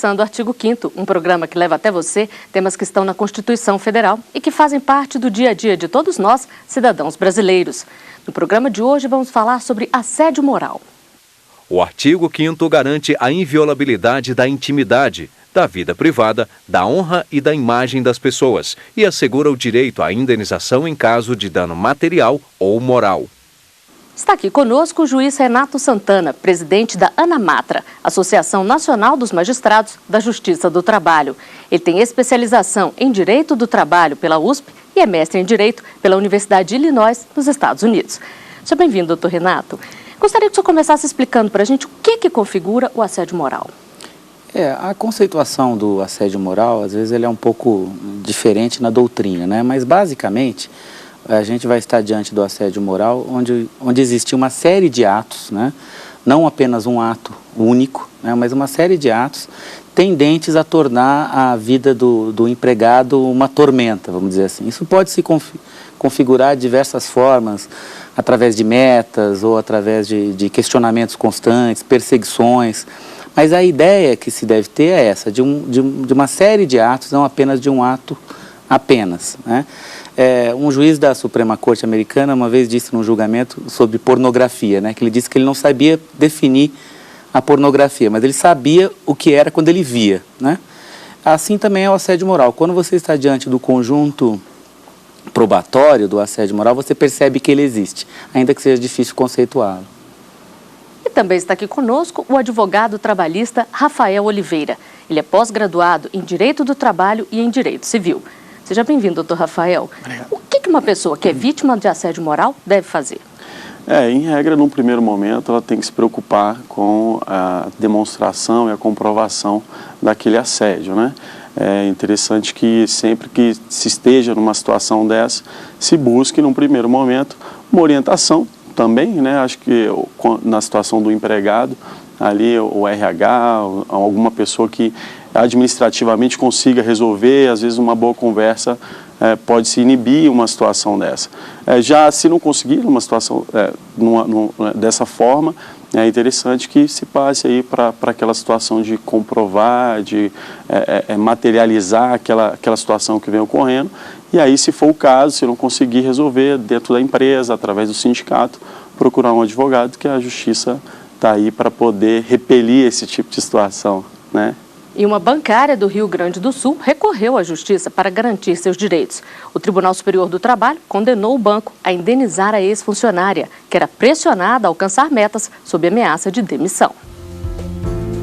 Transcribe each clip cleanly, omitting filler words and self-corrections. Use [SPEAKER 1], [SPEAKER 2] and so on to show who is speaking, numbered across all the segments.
[SPEAKER 1] começando o Artigo 5º, um programa que leva até você temas que estão na Constituição Federal e que fazem parte do dia a dia de todos nós, cidadãos brasileiros. No programa de hoje vamos falar sobre assédio moral.
[SPEAKER 2] O artigo 5º garante a inviolabilidade da intimidade, da vida privada, da honra e da imagem das pessoas e assegura o direito à indenização em caso de dano material ou moral.
[SPEAKER 1] Está aqui conosco o juiz Renato Santana, presidente da ANAMATRA, Associação Nacional dos Magistrados da Justiça do Trabalho. Ele tem especialização em Direito do Trabalho pela USP e é mestre em Direito pela Universidade de Illinois, nos Estados Unidos. Seja bem-vindo, doutor Renato. Gostaria que o senhor começasse explicando para a gente o que configura o assédio moral.
[SPEAKER 3] A conceituação do assédio moral, às vezes, ele é um pouco diferente na doutrina, né? Mas, basicamente, a gente vai estar diante do assédio moral onde existe uma série de atos, né? Não apenas um ato único, né? Mas uma série de atos tendentes a tornar a vida do empregado uma tormenta, vamos dizer assim. Isso pode se configurar de diversas formas, através de metas ou através de questionamentos constantes, perseguições. Mas a ideia que se deve ter é essa, de uma série de atos, não apenas de um ato apenas, né? Um juiz da Suprema Corte Americana uma vez disse num julgamento sobre pornografia, né? Que ele disse que ele não sabia definir a pornografia, mas ele sabia o que era quando ele via, né? Assim também é o assédio moral. Quando você está diante do conjunto probatório do assédio moral, você percebe que ele existe, ainda que seja difícil conceituá-lo.
[SPEAKER 1] E também está aqui conosco o advogado trabalhista Rafael Oliveira. Ele é pós-graduado em Direito do Trabalho e em Direito Civil. Seja bem-vindo, doutor Rafael. Obrigado. O que uma pessoa que é vítima de assédio moral deve fazer?
[SPEAKER 4] Em regra, num primeiro momento, ela tem que se preocupar com a demonstração e a comprovação daquele assédio, né? É interessante que sempre que se esteja numa situação dessa, se busque, num primeiro momento, uma orientação também, né? Acho que na situação do empregado, ali o RH, alguma pessoa que administrativamente consiga resolver, às vezes uma boa conversa pode se inibir uma situação dessa. Já se não conseguir uma situação dessa forma, é interessante que se passe aí para aquela situação de comprovar, de materializar aquela situação que vem ocorrendo. E aí, se for o caso, se não conseguir resolver dentro da empresa, através do sindicato, procurar um advogado, que a justiça está aí para poder repelir esse tipo de situação, né?
[SPEAKER 1] E uma bancária do Rio Grande do Sul recorreu à justiça para garantir seus direitos. O Tribunal Superior do Trabalho condenou o banco a indenizar a ex-funcionária, que era pressionada a alcançar metas sob ameaça de demissão.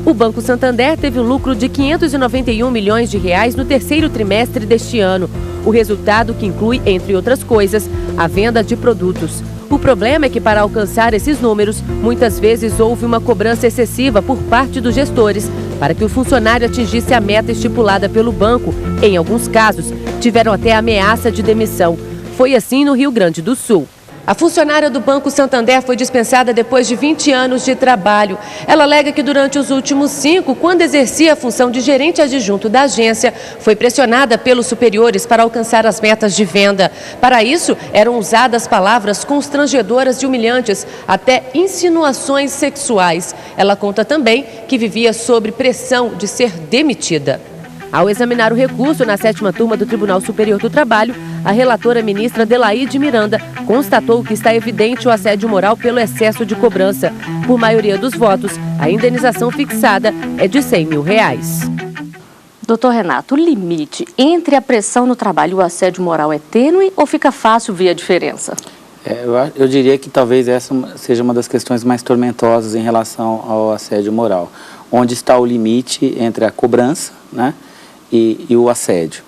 [SPEAKER 1] O Banco Santander teve um lucro de R$ 591 milhões no terceiro trimestre deste ano. O resultado que inclui, entre outras coisas, a venda de produtos. O problema é que, para alcançar esses números, muitas vezes houve uma cobrança excessiva por parte dos gestores para que o funcionário atingisse a meta estipulada pelo banco. Em alguns casos, tiveram até ameaça de demissão. Foi assim no Rio Grande do Sul. A funcionária do Banco Santander foi dispensada depois de 20 anos de trabalho. Ela alega que durante os últimos 5, quando exercia a função de gerente adjunto da agência, foi pressionada pelos superiores para alcançar as metas de venda. Para isso, eram usadas palavras constrangedoras e humilhantes, até insinuações sexuais. Ela conta também que vivia sob pressão de ser demitida. Ao examinar o recurso na 7ª turma do Tribunal Superior do Trabalho, a relatora ministra Adelaide Miranda constatou que está evidente o assédio moral pelo excesso de cobrança. Por maioria dos votos, a indenização fixada é de R$ 100 mil. Doutor Renato, o limite entre a pressão no trabalho e o assédio moral é tênue ou fica fácil ver a diferença?
[SPEAKER 3] Eu diria que talvez essa seja uma das questões mais tormentosas em relação ao assédio moral. Onde está o limite entre a cobrança, né, e o assédio?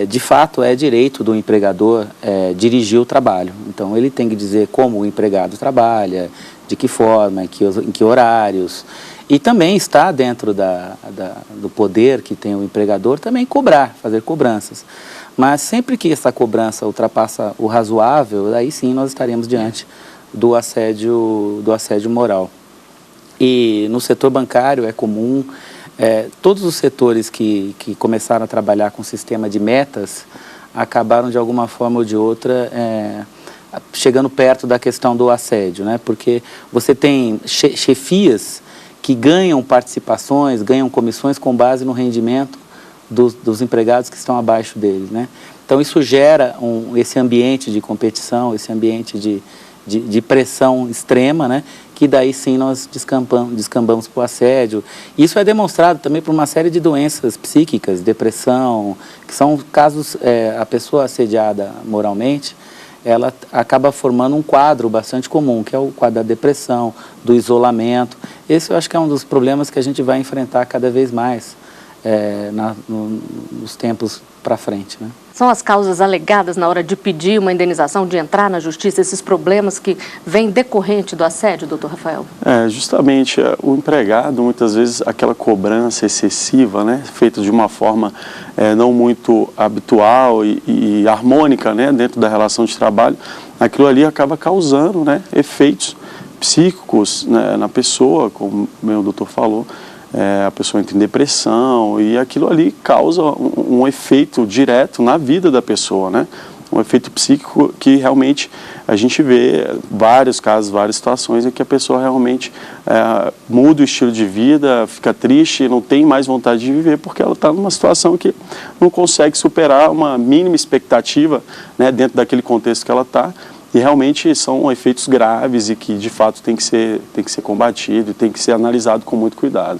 [SPEAKER 3] De fato, é direito do empregador dirigir o trabalho. Então, ele tem que dizer como o empregado trabalha, de que forma, em que horários. E também está dentro do poder que tem o empregador também cobrar, fazer cobranças. Mas sempre que essa cobrança ultrapassa o razoável, aí sim nós estaremos diante do assédio moral. E no setor bancário é comum, todos os setores que começaram a trabalhar com sistema de metas acabaram de alguma forma ou de outra chegando perto da questão do assédio, né? Porque você tem chefias que ganham participações, ganham comissões com base no rendimento dos empregados que estão abaixo deles, né? Então isso gera esse ambiente de competição, esse ambiente de pressão extrema, né? Que daí sim nós descambamos para o assédio. Isso é demonstrado também por uma série de doenças psíquicas, depressão, que são casos, a pessoa assediada moralmente, ela acaba formando um quadro bastante comum, que é o quadro da depressão, do isolamento. Esse eu acho que é um dos problemas que a gente vai enfrentar cada vez mais nos tempos para frente, né?
[SPEAKER 1] São as causas alegadas na hora de pedir uma indenização, de entrar na justiça, esses problemas que vêm decorrente do assédio, doutor Rafael?
[SPEAKER 4] Justamente, o empregado, muitas vezes, aquela cobrança excessiva, né, feita de uma forma não muito habitual e harmônica, né, dentro da relação de trabalho, aquilo ali acaba causando, né, efeitos psíquicos, né, na pessoa, como o doutor falou. A pessoa entra em depressão e aquilo ali causa um efeito direto na vida da pessoa, né? Um efeito psíquico que realmente a gente vê vários casos, várias situações em que a pessoa realmente muda o estilo de vida, fica triste, não tem mais vontade de viver porque ela está numa situação que não consegue superar uma mínima expectativa, né, dentro daquele contexto que ela está. E realmente são efeitos graves e que de fato tem que ser combatido, tem que ser analisado com muito cuidado.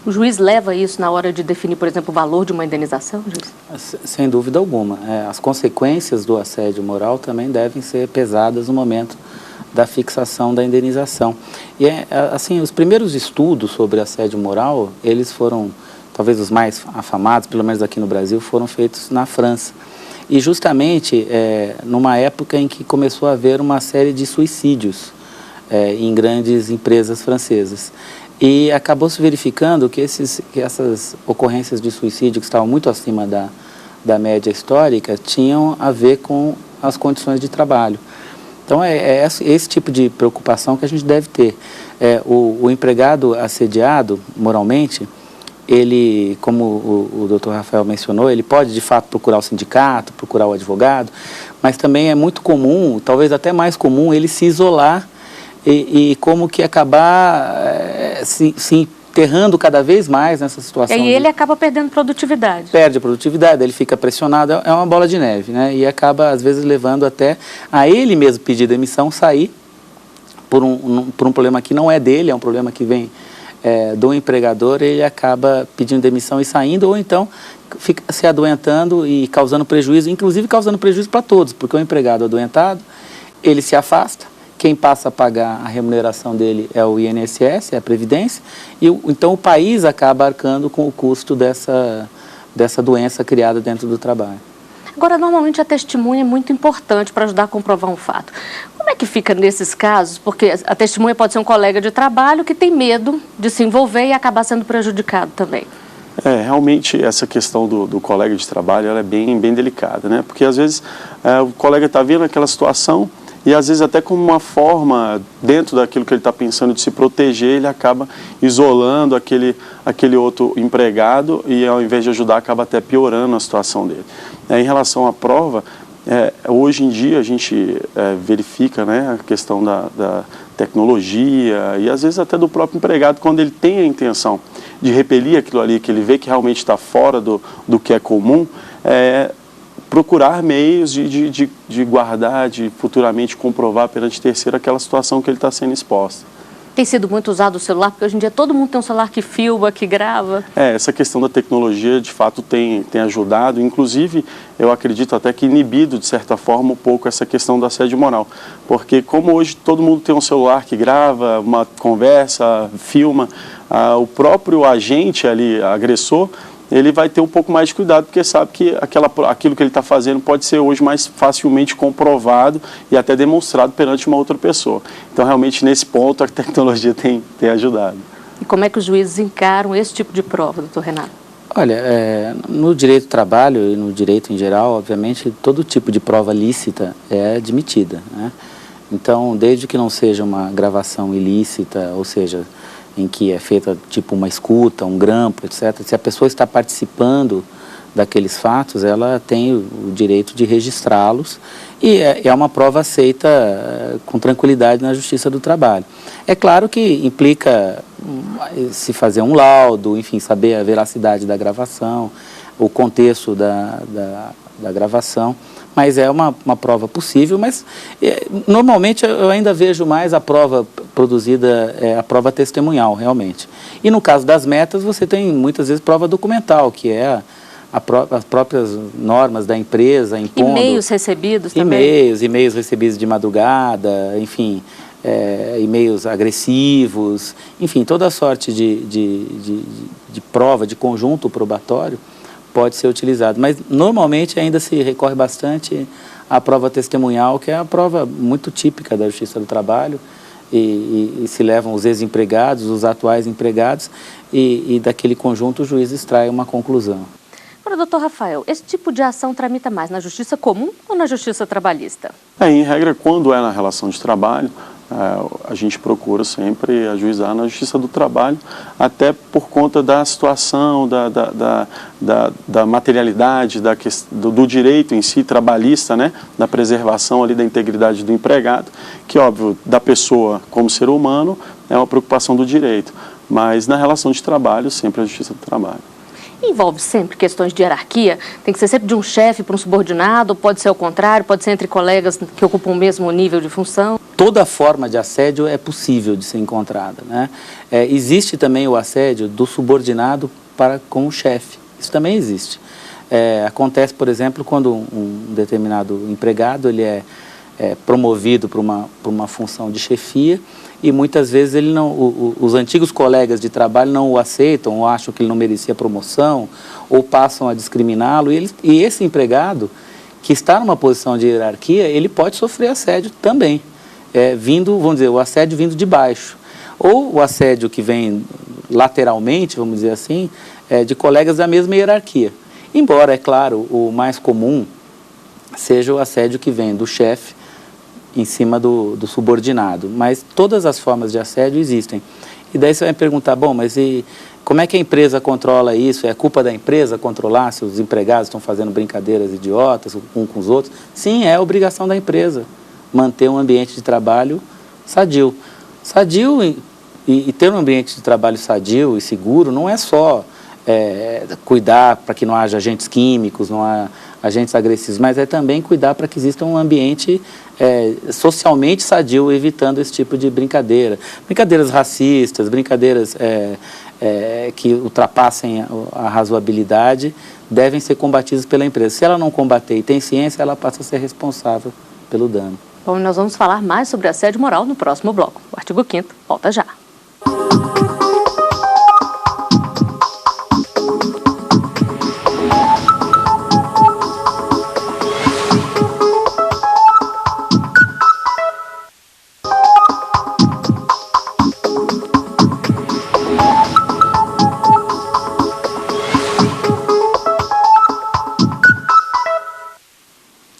[SPEAKER 1] O juiz leva isso na hora de definir, por exemplo, o valor de uma indenização, juiz?
[SPEAKER 3] Sem dúvida alguma. As consequências do assédio moral também devem ser pesadas no momento da fixação da indenização. E, assim, os primeiros estudos sobre assédio moral, eles foram, talvez os mais afamados, pelo menos aqui no Brasil, foram feitos na França. E justamente numa época em que começou a haver uma série de suicídios em grandes empresas francesas. E acabou se verificando que essas ocorrências de suicídio, que estavam muito acima da média histórica, tinham a ver com as condições de trabalho. Então, é esse tipo de preocupação que a gente deve ter. O empregado assediado, moralmente, ele, como o doutor Rafael mencionou, ele pode, de fato, procurar o sindicato, procurar o advogado, mas também é muito comum, talvez até mais comum, ele se isolar e como que acabar se enterrando cada vez mais nessa situação.
[SPEAKER 1] E aí ele acaba perdendo produtividade.
[SPEAKER 3] Perde a produtividade, ele fica pressionado, é uma bola de neve, né? E acaba, às vezes, levando até a ele mesmo pedir demissão, sair por um problema que não é dele, é um problema que vem do empregador, ele acaba pedindo demissão e saindo, ou então fica se adoentando e causando prejuízo, inclusive causando prejuízo para todos, porque o empregado adoentado, ele se afasta. Quem passa a pagar a remuneração dele é o INSS, é a Previdência, e então o país acaba arcando com o custo dessa doença criada dentro do trabalho.
[SPEAKER 1] Agora, normalmente a testemunha é muito importante para ajudar a comprovar um fato. Como é que fica nesses casos? Porque a testemunha pode ser um colega de trabalho que tem medo de se envolver e acabar sendo prejudicado também.
[SPEAKER 4] Realmente essa questão do colega de trabalho ela é bem delicada, né? Porque às vezes o colega está vendo aquela situação e às vezes até como uma forma, dentro daquilo que ele está pensando de se proteger, ele acaba isolando aquele outro empregado e ao invés de ajudar acaba até piorando a situação dele. Em relação à prova, hoje em dia a gente verifica, né, a questão da tecnologia e às vezes até do próprio empregado, quando ele tem a intenção de repelir aquilo ali, que ele vê que realmente está fora do que é comum, procurar meios de guardar, de futuramente comprovar perante terceiro aquela situação que ele está sendo exposto.
[SPEAKER 1] Tem sido muito usado o celular, porque hoje em dia todo mundo tem um celular que filma, que grava.
[SPEAKER 4] Essa questão da tecnologia, de fato, tem ajudado. Inclusive, eu acredito até que inibido, de certa forma, um pouco essa questão do assédio moral. Porque como hoje todo mundo tem um celular que grava, uma conversa, filma, o próprio agente ali, agressor, ele vai ter um pouco mais de cuidado, porque sabe que aquilo que ele está fazendo pode ser hoje mais facilmente comprovado e até demonstrado perante uma outra pessoa. Então, realmente, nesse ponto, a tecnologia tem ajudado.
[SPEAKER 1] E como é que os juízes encaram esse tipo de prova, doutor Renato?
[SPEAKER 3] Olha, no direito do trabalho e no direito em geral, obviamente, todo tipo de prova lícita é admitida, né? Então, desde que não seja uma gravação ilícita, ou seja, em que é feita tipo uma escuta, um grampo, etc. Se a pessoa está participando daqueles fatos, ela tem o direito de registrá-los e é uma prova aceita com tranquilidade na Justiça do Trabalho. É claro que implica se fazer um laudo, enfim, saber a veracidade da gravação, o contexto da gravação. Mas é uma prova possível, mas normalmente eu ainda vejo mais a prova produzida, a prova testemunhal, realmente. E no caso das metas, você tem muitas vezes prova documental, que é as próprias normas da empresa impondo...
[SPEAKER 1] E-mails recebidos também?
[SPEAKER 3] E-mails recebidos de madrugada, enfim, e-mails agressivos, enfim, toda sorte de prova, de conjunto probatório, pode ser utilizado, mas normalmente ainda se recorre bastante à prova testemunhal, que é a prova muito típica da Justiça do Trabalho, e se levam os ex-empregados, os atuais empregados, e daquele conjunto o juiz extrai uma conclusão.
[SPEAKER 1] Agora, doutor Rafael, esse tipo de ação tramita mais na Justiça Comum ou na Justiça Trabalhista?
[SPEAKER 4] Em regra, quando é na relação de trabalho, a gente procura sempre ajuizar na Justiça do Trabalho, até por conta da situação, da materialidade, do direito em si, trabalhista, né? Da preservação ali da integridade do empregado, que, óbvio, da pessoa como ser humano, é uma preocupação do direito, mas na relação de trabalho, sempre a Justiça do Trabalho.
[SPEAKER 1] Envolve sempre questões de hierarquia? Tem que ser sempre de um chefe para um subordinado, ou pode ser ao contrário, pode ser entre colegas que ocupam o mesmo nível de função?
[SPEAKER 3] Toda forma de assédio é possível de ser encontrada, né? Existe também o assédio do subordinado para com o chefe, isso também existe. Acontece, por exemplo, quando um determinado empregado ele é promovido para uma função de chefia, e muitas vezes ele os antigos colegas de trabalho não o aceitam, ou acham que ele não merecia promoção, ou passam a discriminá-lo, e esse empregado, que está numa posição de hierarquia, ele pode sofrer assédio também, vamos dizer, o assédio vindo de baixo, ou o assédio que vem lateralmente, vamos dizer assim, de colegas da mesma hierarquia. Embora, é claro, o mais comum seja o assédio que vem do chefe em cima do subordinado, mas todas as formas de assédio existem. E daí você vai perguntar, bom, mas como é que a empresa controla isso? É culpa da empresa controlar se os empregados estão fazendo brincadeiras idiotas um com os outros? Sim, é obrigação da empresa manter um ambiente de trabalho sadio. Sadio e ter um ambiente de trabalho sadio e seguro não é só cuidar para que não haja agentes químicos, não há agentes agressivos, mas é também cuidar para que exista um ambiente socialmente sadio, evitando esse tipo de brincadeira. Brincadeiras racistas, brincadeiras que ultrapassem a razoabilidade, devem ser combatidas pela empresa. Se ela não combater e tem ciência, ela passa a ser responsável pelo dano.
[SPEAKER 1] Bom, nós vamos falar mais sobre assédio moral no próximo bloco. O artigo 5º volta já.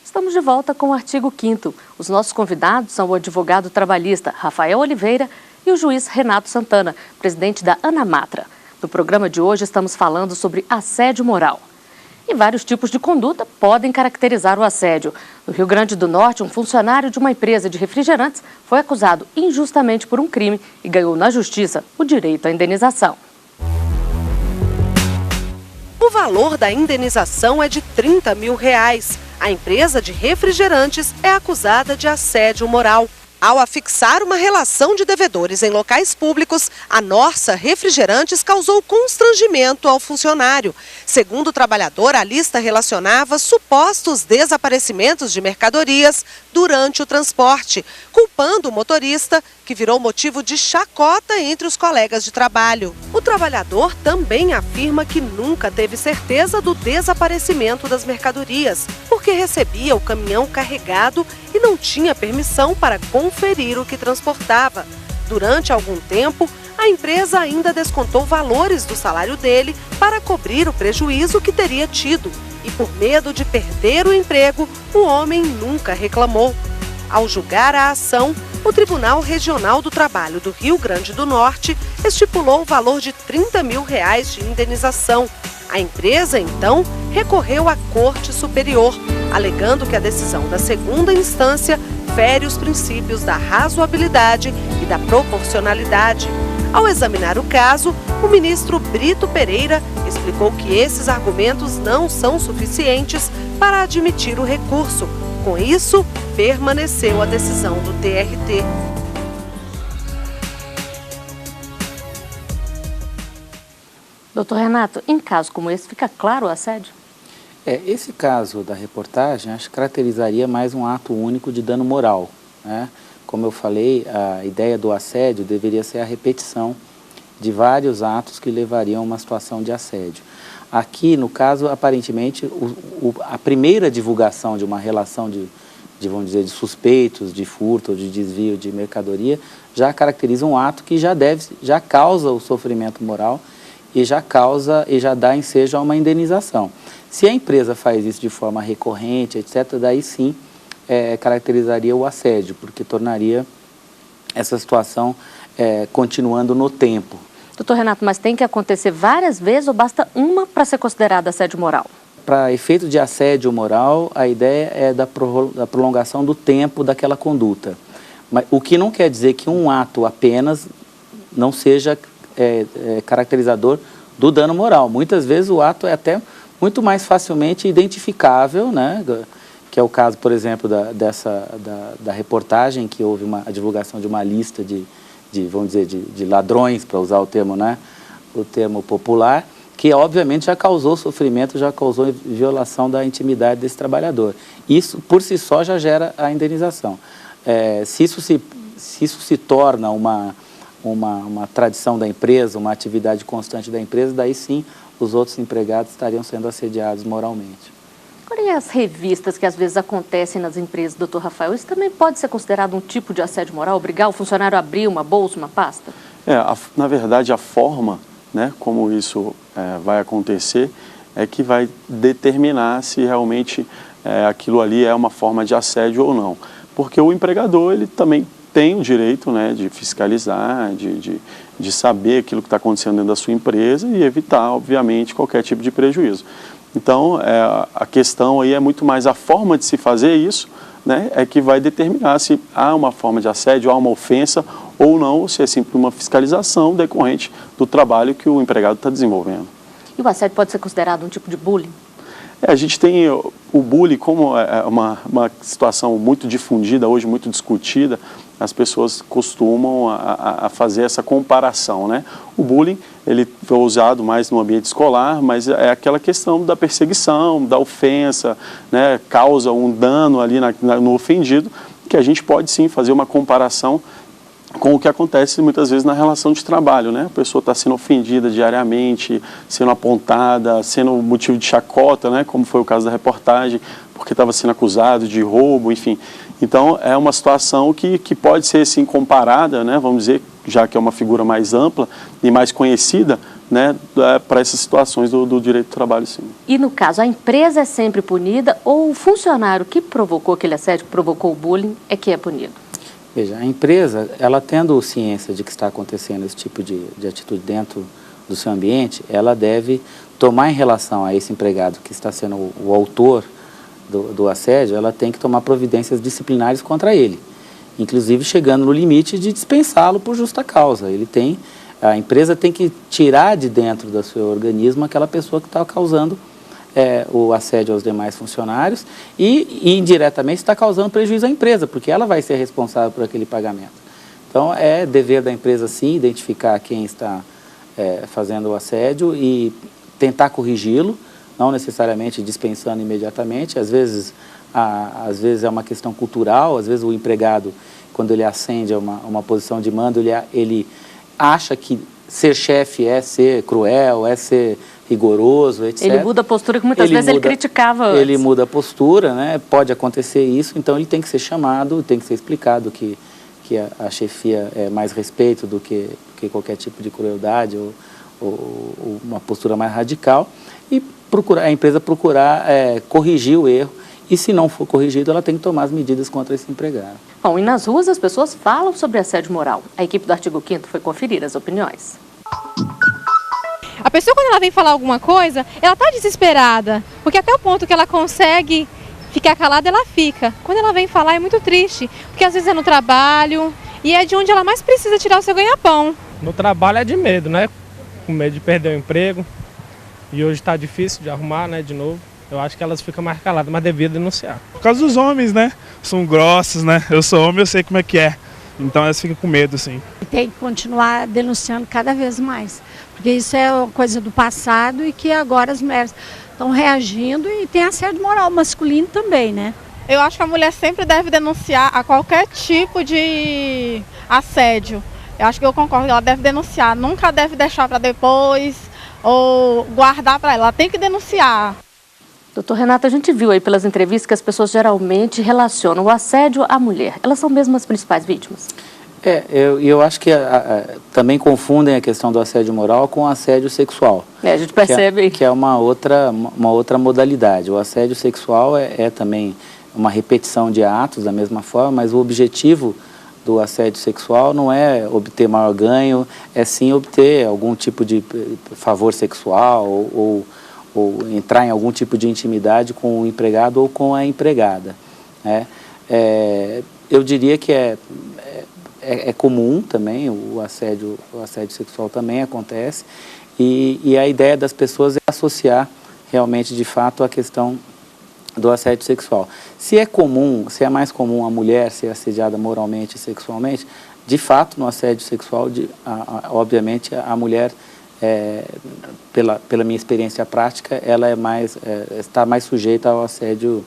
[SPEAKER 1] Estamos de volta com o artigo 5º. Os nossos convidados são o advogado trabalhista Rafael Oliveira e o juiz Renato Santana, presidente da ANAMATRA. No programa de hoje estamos falando sobre assédio moral. E vários tipos de conduta podem caracterizar o assédio. No Rio Grande do Norte, um funcionário de uma empresa de refrigerantes foi acusado injustamente por um crime e ganhou na justiça o direito à indenização.
[SPEAKER 5] O valor da indenização é de R$30 mil. A empresa de refrigerantes é acusada de assédio moral. Ao afixar uma relação de devedores em locais públicos, a Norsa Refrigerantes causou constrangimento ao funcionário. Segundo o trabalhador, a lista relacionava supostos desaparecimentos de mercadorias durante o transporte, culpando o motorista, que virou motivo de chacota entre os colegas de trabalho. O trabalhador também afirma que nunca teve certeza do desaparecimento das mercadorias, porque recebia o caminhão carregado e não tinha permissão para conferir o que transportava. Durante algum tempo, a empresa ainda descontou valores do salário dele para cobrir o prejuízo que teria tido. E por medo de perder o emprego, o homem nunca reclamou. Ao julgar a ação, o Tribunal Regional do Trabalho do Rio Grande do Norte estipulou o valor de R$30 mil de indenização. A empresa, então, recorreu à Corte Superior, alegando que a decisão da segunda instância fere os princípios da razoabilidade e da proporcionalidade. Ao examinar o caso, o ministro Brito Pereira explicou que esses argumentos não são suficientes para admitir o recurso. Com isso, permaneceu a decisão do TRT.
[SPEAKER 1] Doutor Renato, em caso como esse, fica claro o assédio?
[SPEAKER 3] Esse caso da reportagem, acho que caracterizaria mais um ato único de dano moral, né? Como eu falei, a ideia do assédio deveria ser a repetição de vários atos que levariam a uma situação de assédio. Aqui, no caso, aparentemente, a primeira divulgação de uma relação vamos dizer, de suspeitos, de furto ou de desvio de mercadoria, já caracteriza um ato que já causa o sofrimento moral e já dá ensejo a uma indenização. Se a empresa faz isso de forma recorrente, etc., daí sim caracterizaria o assédio, porque tornaria essa situação continuando no tempo.
[SPEAKER 1] Doutor Renato, mas tem que acontecer várias vezes ou basta uma para ser considerada assédio moral?
[SPEAKER 3] Para efeito de assédio moral, a ideia é da prolongação do tempo daquela conduta. Mas, o que não quer dizer que um ato apenas não seja caracterizador do dano moral. Muitas vezes o ato é até muito mais facilmente identificável, né? Que é o caso, por exemplo, da reportagem, que houve a divulgação de uma lista vamos dizer, de ladrões, para usar o termo, né? O termo popular, que obviamente já causou sofrimento, já causou violação da intimidade desse trabalhador. Isso, por si só, já gera a indenização. Se isso se torna uma tradição da empresa, uma atividade constante da empresa, daí sim os outros empregados estariam sendo assediados moralmente.
[SPEAKER 1] Agora, e as revistas que às vezes acontecem nas empresas, doutor Rafael, isso também pode ser considerado um tipo de assédio moral? Obrigar o funcionário a abrir uma bolsa, uma pasta?
[SPEAKER 4] Na verdade, a forma, né, como isso vai acontecer é que vai determinar se realmente aquilo ali é uma forma de assédio ou não. Porque o empregador, ele também tem o direito, né, de fiscalizar, de saber aquilo que está acontecendo dentro da sua empresa e evitar, obviamente, qualquer tipo de prejuízo. Então, a questão aí é muito mais a forma de se fazer isso, né, é que vai determinar se há uma forma de assédio, há uma ofensa ou não, ou se é sempre uma fiscalização decorrente do trabalho que o empregado está desenvolvendo.
[SPEAKER 1] E o assédio pode ser considerado um tipo de bullying?
[SPEAKER 4] A gente tem o bullying como uma situação muito difundida, hoje muito discutida, as pessoas costumam a fazer essa comparação, né? O bullying, ele foi usado mais no ambiente escolar, mas é aquela questão da perseguição, da ofensa, né? Causa um dano ali no ofendido, que a gente pode sim fazer uma comparação com o que acontece muitas vezes na relação de trabalho, né? A pessoa está sendo ofendida diariamente, sendo apontada, sendo motivo de chacota, né? Como foi o caso da reportagem, porque estava sendo acusado de roubo, enfim. Então, é uma situação que pode ser, sim, comparada, né? Vamos dizer, já que é uma figura mais ampla e mais conhecida, né? Para essas situações do direito do trabalho, sim.
[SPEAKER 1] E no caso, a empresa é sempre punida ou o funcionário que provocou aquele assédio, que provocou o bullying, é que é punido?
[SPEAKER 3] Veja, a empresa, ela tendo ciência de que está acontecendo esse tipo de atitude dentro do seu ambiente, ela deve tomar em relação a esse empregado que está sendo o autor do assédio, ela tem que tomar providências disciplinares contra ele, inclusive chegando no limite de dispensá-lo por justa causa. A empresa tem que tirar de dentro do seu organismo aquela pessoa que está causando o assédio aos demais funcionários e indiretamente está causando prejuízo à empresa, porque ela vai ser responsável por aquele pagamento. Então, é dever da empresa, sim, identificar quem está fazendo o assédio e tentar corrigi-lo, não necessariamente dispensando imediatamente. Às vezes é uma questão cultural, às vezes o empregado, quando ele ascende a uma posição de mando, ele acha que ser chefe é ser cruel, é ser rigoroso, etc.
[SPEAKER 1] Ele muda a postura que muitas vezes ele criticava antes.
[SPEAKER 3] Ele muda a postura, né? Pode acontecer isso, então ele tem que ser chamado, tem que ser explicado que a chefia é mais respeito do que qualquer tipo de crueldade ou uma postura mais radical, e a empresa procurar corrigir o erro, e se não for corrigido, ela tem que tomar as medidas contra esse empregado.
[SPEAKER 1] Bom, e nas ruas as pessoas falam sobre assédio moral. A equipe do Artigo 5º foi conferir as opiniões.
[SPEAKER 6] A pessoa, quando ela vem falar alguma coisa, ela está desesperada, porque até o ponto que ela consegue ficar calada, ela fica. Quando ela vem falar, é muito triste, porque às vezes é no trabalho e é de onde ela mais precisa tirar o seu ganha-pão.
[SPEAKER 7] No trabalho é de medo, né? Com medo de perder o emprego. E hoje está difícil de arrumar, né, de novo. Eu acho que elas ficam mais caladas, mas devia denunciar.
[SPEAKER 8] Por causa dos homens, né? São grossos, né? Eu sou homem, eu sei como é que é. Então elas ficam com medo, sim.
[SPEAKER 9] Tem que continuar denunciando cada vez mais. Porque isso é uma coisa do passado e que agora as mulheres estão reagindo e tem assédio moral masculino também, né?
[SPEAKER 6] Eu acho que a mulher sempre deve denunciar a qualquer tipo de assédio. Eu acho que eu concordo, ela deve denunciar, nunca deve deixar para depois ou guardar para ela, ela tem que denunciar.
[SPEAKER 1] Doutor Renato, a gente viu aí pelas entrevistas que as pessoas geralmente relacionam o assédio à mulher. Elas são mesmo as principais vítimas?
[SPEAKER 3] Eu acho que também confundem a questão do assédio moral com o assédio sexual.
[SPEAKER 1] A gente percebe.
[SPEAKER 3] Que é uma outra modalidade. O assédio sexual é também uma repetição de atos da mesma forma, mas o objetivo do assédio sexual não é obter maior ganho, é sim obter algum tipo de favor sexual ou entrar em algum tipo de intimidade com o empregado ou com a empregada, né? Eu diria que é comum também, o assédio sexual também acontece, e a ideia das pessoas é associar realmente, de fato, a questão do assédio sexual. Se é mais comum a mulher ser assediada moralmente e sexualmente, de fato, no assédio sexual, obviamente, a mulher, pela minha experiência prática, ela está mais sujeita ao assédio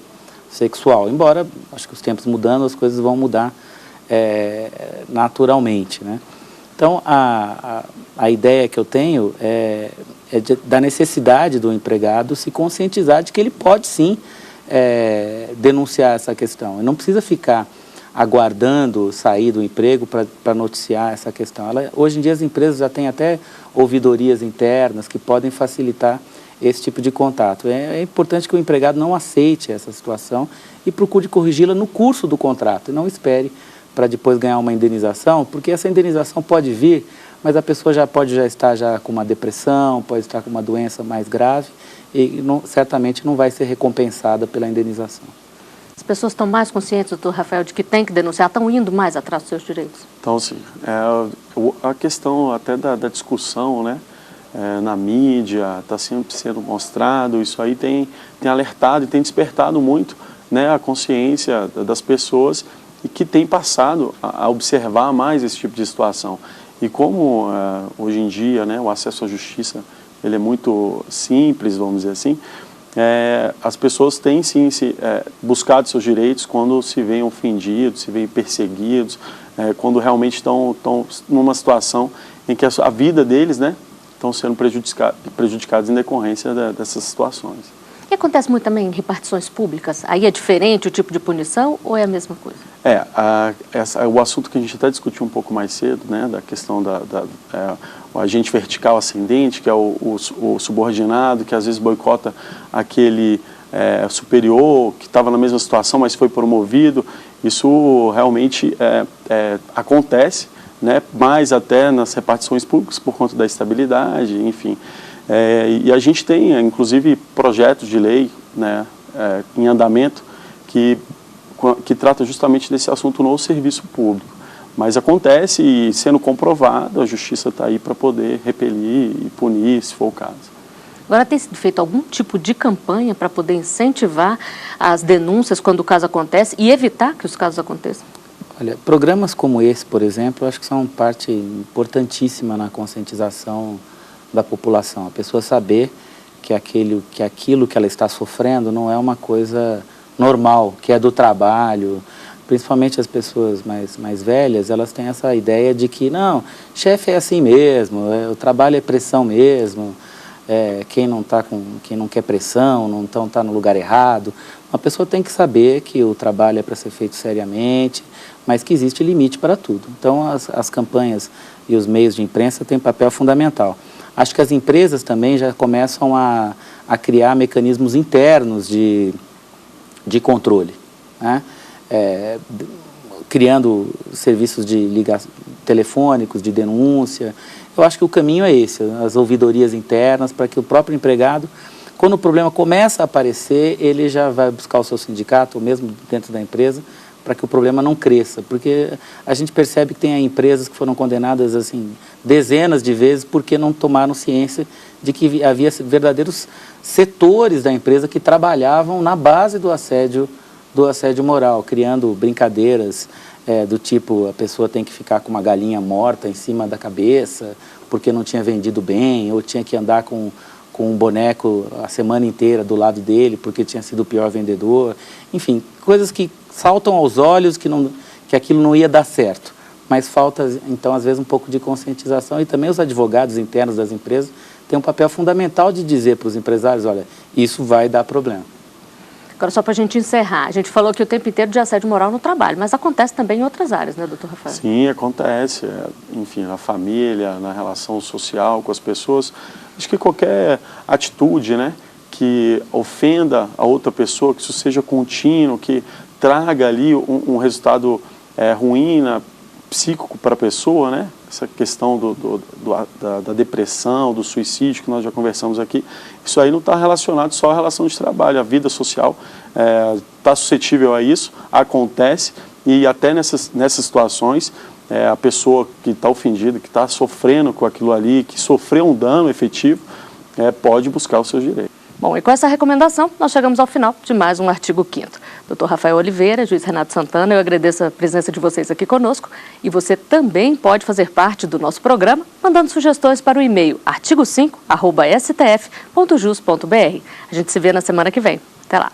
[SPEAKER 3] sexual. Embora, acho que os tempos mudando, as coisas vão mudar naturalmente, né? Então, a ideia que eu tenho é da necessidade do empregado se conscientizar de que ele pode sim denunciar essa questão. Ele não precisa ficar aguardando sair do emprego para noticiar essa questão. Hoje em dia as empresas já têm até ouvidorias internas que podem facilitar esse tipo de contato. É importante que o empregado não aceite essa situação e procure corrigi-la no curso do contrato e não espere para depois ganhar uma indenização, porque essa indenização pode vir, mas a pessoa pode estar com uma depressão, pode estar com uma doença mais grave e certamente não vai ser recompensada pela indenização.
[SPEAKER 1] As pessoas estão mais conscientes, doutor Rafael, de que tem que denunciar, estão indo mais atrás dos seus direitos?
[SPEAKER 4] Então, sim. A questão até da discussão, né, na mídia, está sempre sendo mostrado, isso aí tem alertado e tem despertado muito, né, a consciência das pessoas e que tem passado a observar mais esse tipo de situação. E como hoje em dia, né, o acesso à justiça ele é muito simples, vamos dizer assim, as pessoas têm sim buscado seus direitos quando se veem ofendidos, se veem perseguidos, quando realmente estão numa situação em que a vida deles, né, estão sendo prejudicados em decorrência dessas situações.
[SPEAKER 1] E acontece muito também em repartições públicas? Aí é diferente o tipo de punição ou é a mesma coisa?
[SPEAKER 4] O assunto que a gente até discutiu um pouco mais cedo, né, da questão o agente vertical ascendente, que é o subordinado, que às vezes boicota aquele superior, que estava na mesma situação, mas foi promovido. Isso realmente acontece, né, mais até nas repartições públicas, por conta da estabilidade, enfim. E a gente tem, inclusive, projetos de lei, né, em andamento que trata justamente desse assunto no serviço público. Mas acontece e, sendo comprovado, a justiça está aí para poder repelir e punir, se for o caso.
[SPEAKER 1] Agora, tem sido feito algum tipo de campanha para poder incentivar as denúncias quando o caso acontece e evitar que os casos aconteçam?
[SPEAKER 3] Olha, programas como esse, por exemplo, eu acho que são parte importantíssima na conscientização da população. A pessoa saber que aquilo que ela está sofrendo não é uma coisa normal, que é do trabalho. Principalmente as pessoas mais velhas, elas têm essa ideia de que, não, chefe é assim mesmo, o trabalho é pressão mesmo, quem não quer pressão, não está no lugar errado. Uma pessoa tem que saber que o trabalho é para ser feito seriamente, mas que existe limite para tudo. Então, as campanhas e os meios de imprensa têm papel fundamental. Acho que as empresas também já começam a criar mecanismos internos de controle, né? Criando serviços de telefônicos, de denúncia. Eu acho que o caminho é esse, as ouvidorias internas, para que o próprio empregado, quando o problema começa a aparecer, ele já vai buscar o seu sindicato, ou mesmo dentro da empresa, para que o problema não cresça, porque a gente percebe que tem empresas que foram condenadas assim dezenas de vezes porque não tomaram ciência de que havia verdadeiros setores da empresa que trabalhavam na base do assédio moral, criando brincadeiras do tipo, a pessoa tem que ficar com uma galinha morta em cima da cabeça porque não tinha vendido bem, ou tinha que andar com um boneco a semana inteira do lado dele porque tinha sido o pior vendedor. Enfim, coisas que saltam aos olhos que aquilo não ia dar certo. Mas falta, então, às vezes, um pouco de conscientização, e também os advogados internos das empresas têm um papel fundamental de dizer para os empresários, olha, isso vai dar problema.
[SPEAKER 1] Agora, só para a gente encerrar, a gente falou aqui o tempo inteiro de assédio moral no trabalho, mas acontece também em outras áreas, né, doutor Rafael?
[SPEAKER 4] Sim, acontece. Enfim, na família, na relação social com as pessoas. Acho que qualquer atitude, né, que ofenda a outra pessoa, que isso seja contínuo, que traga ali um resultado ruim, psíquico para a pessoa, né? Essa questão da depressão, do suicídio que nós já conversamos aqui, isso aí não está relacionado só à relação de trabalho, a vida social está suscetível a isso, acontece, e até nessas situações a pessoa que está ofendida, que está sofrendo com aquilo ali, que sofreu um dano efetivo, pode buscar os seus direitos.
[SPEAKER 1] Bom, e com essa recomendação, nós chegamos ao final de mais um Artigo 5º. Doutor Rafael Oliveira, juiz Renato Santana, eu agradeço a presença de vocês aqui conosco, e você também pode fazer parte do nosso programa, mandando sugestões para o e-mail artigo5@stf.jus.br. A gente se vê na semana que vem. Até lá.